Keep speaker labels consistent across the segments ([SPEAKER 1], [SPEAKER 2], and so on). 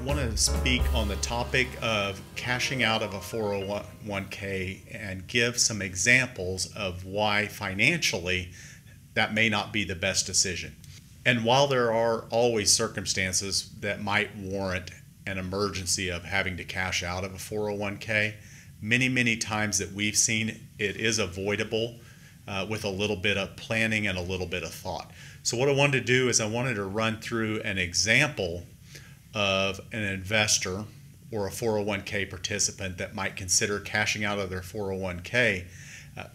[SPEAKER 1] want to speak on the topic of cashing out of a 401k and give some examples of why financially that may not be the best decision. And while there are always circumstances that might warrant an emergency of having to cash out of a 401k, many times that we've seen it is avoidable with a little bit of planning and a little bit of thought. So what I wanted to do is I wanted to run through an example of an investor or a 401k participant that might consider cashing out of their 401k,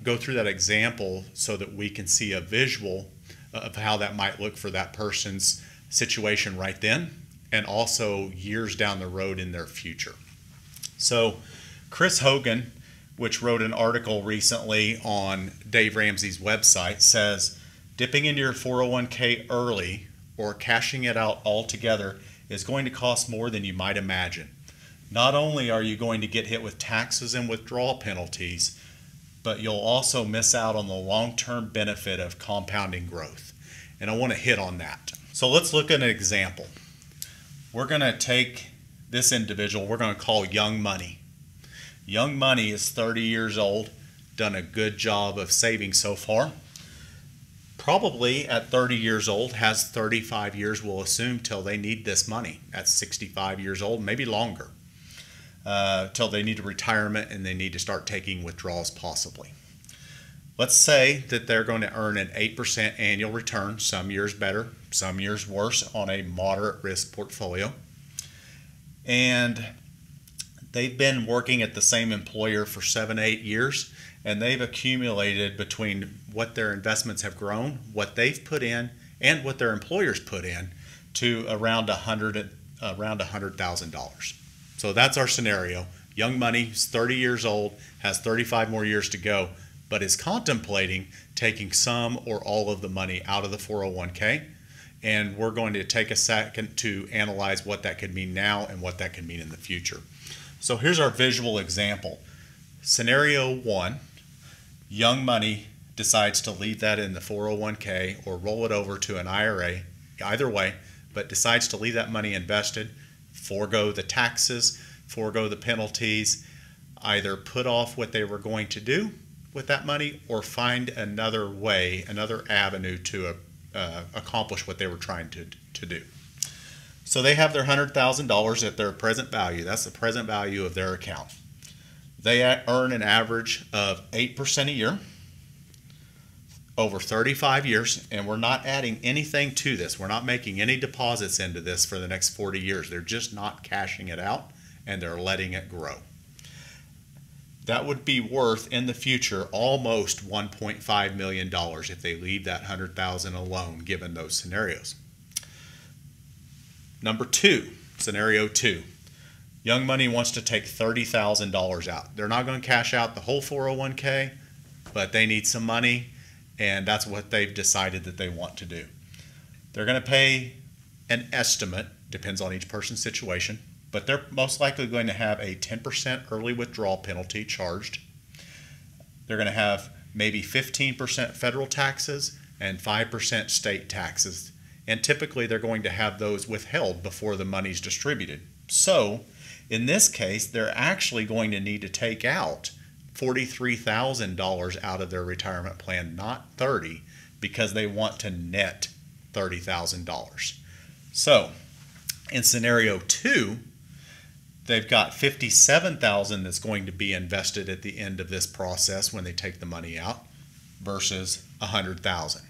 [SPEAKER 1] go through that example so that we can see a visual of how that might look for that person's situation right then and also years down the road in their future. So Chris Hogan, which wrote an article recently on Dave Ramsey's website, says dipping into your 401k early or cashing it out altogether is going to cost more than you might imagine. Not only are you going to get hit with taxes and withdrawal penalties, but you'll also miss out on the long-term benefit of compounding growth. And I want to hit on that. So let's look at an example. We're going to take this individual, we're going to call Young Money. Young Money is 30 years old, done a good job of saving so far. Probably at 30 years old, has 35 years, we'll assume, till they need this money. At 65 years old, maybe longer, till they need a retirement and they need to start taking withdrawals possibly. Let's say that they're going to earn an 8% annual return, some years better, some years worse, on a moderate risk portfolio. And they've been working at the same employer for 7-8 years, and they've accumulated between what their investments have grown, what they've put in, and what their employers put in to around $100,000. So that's our scenario. Young Money is 30 years old, has 35 more years to go, but is contemplating taking some or all of the money out of the 401k. And we're going to take a second to analyze what that could mean now and what that could mean in the future. So here's our visual example. Scenario 1, Young Money decides to leave that in the 401k or roll it over to an IRA, either way, but decides to leave that money invested, forego the taxes, forego the penalties, either put off what they were going to do with that money or find another way, another avenue to accomplish what they were trying to do. So they have their $100,000 at their present value. That's the present value of their account. They earn an average of 8% a year over 35 years, and we're not adding anything to this. We're not making any deposits into this for the next 40 years. They're just not cashing it out, and they're letting it grow. That would be worth in the future almost $1.5 million if they leave that $100,000 alone, given those scenarios. Number 2, scenario 2. Young Money wants to take $30,000 out. They're not going to cash out the whole 401k, but they need some money, and that's what they've decided that they want to do. They're going to pay an estimate, depends on each person's situation, but they're most likely going to have a 10% early withdrawal penalty charged. They're going to have maybe 15% federal taxes and 5% state taxes. And typically they're going to have those withheld before the money's distributed. So in this case, they're actually going to need to take out $43,000 out of their retirement plan, not $30,000, because they want to net $30,000. So in scenario 2, they've got $57,000 that's going to be invested at the end of this process when they take the money out versus $100,000.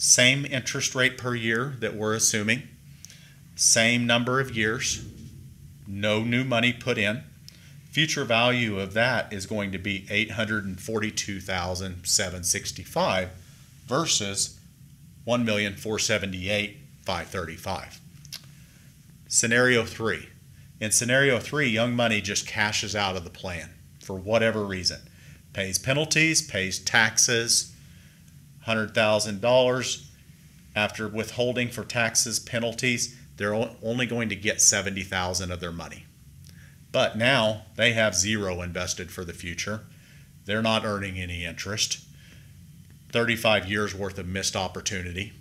[SPEAKER 1] Same interest rate per year that we're assuming, same number of years, no new money put in. Future value of that is going to be $842,765 versus $1,478,535. Scenario 3. In scenario 3, Young Money just cashes out of the plan for whatever reason. Pays penalties, pays taxes, $100,000. After withholding for taxes, penalties, they're only going to get $70,000 of their money. But now they have zero invested for the future. They're not earning any interest. 35 years worth of missed opportunity.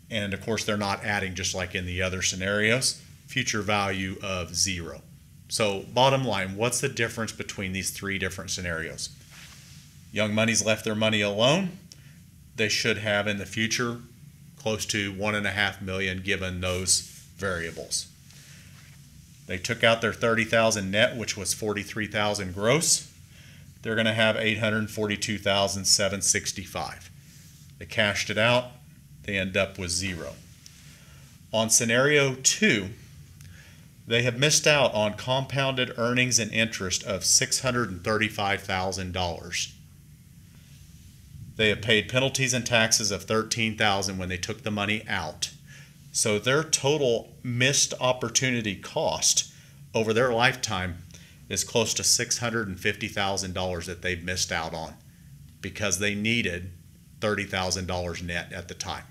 [SPEAKER 1] And of course, they're not adding just like in the other scenarios. future value of 0. So bottom line, what's the difference between these three different scenarios? Young money's left their money alone. They should have in the future close to $1.5 million given those variables. They took out their $30,000 net, which was $43,000 gross. They're going to have $842,765. They cashed it out. They end up with 0. On scenario 2, they have missed out on compounded earnings and interest of $635,000. They have paid penalties and taxes of $13,000 when they took the money out. So their total missed opportunity cost over their lifetime is close to $650,000 that they've missed out on because they needed $30,000 net at the time.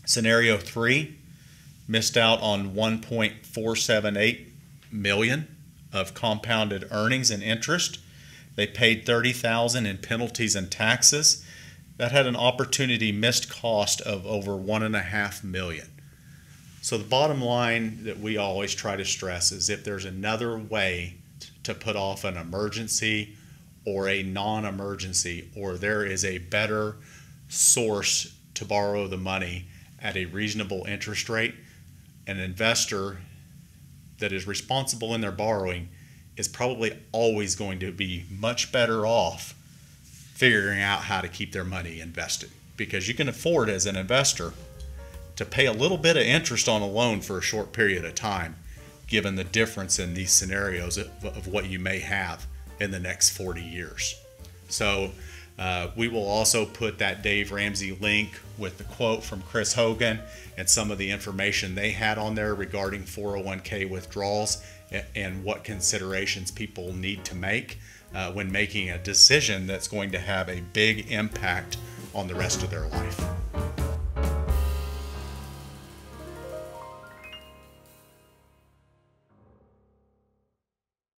[SPEAKER 1] Scenario 3, missed out on $1.478 million of compounded earnings and interest. They paid $30,000 in penalties and taxes. That had an opportunity missed cost of over $1.5 million. So the bottom line that we always try to stress is if there's another way to put off an emergency or a non-emergency, or there is a better source to borrow the money at a reasonable interest rate, an investor that is responsible in their borrowing is probably always going to be much better off figuring out how to keep their money invested, because you can afford as an investor to pay a little bit of interest on a loan for a short period of time, given the difference in these scenarios of what you may have in the next 40 years. So we will also put that Dave Ramsey link with the quote from Chris Hogan and some of the information they had on there regarding 401k withdrawals and what considerations people need to make when making a decision that's going to have a big impact on the rest of their life.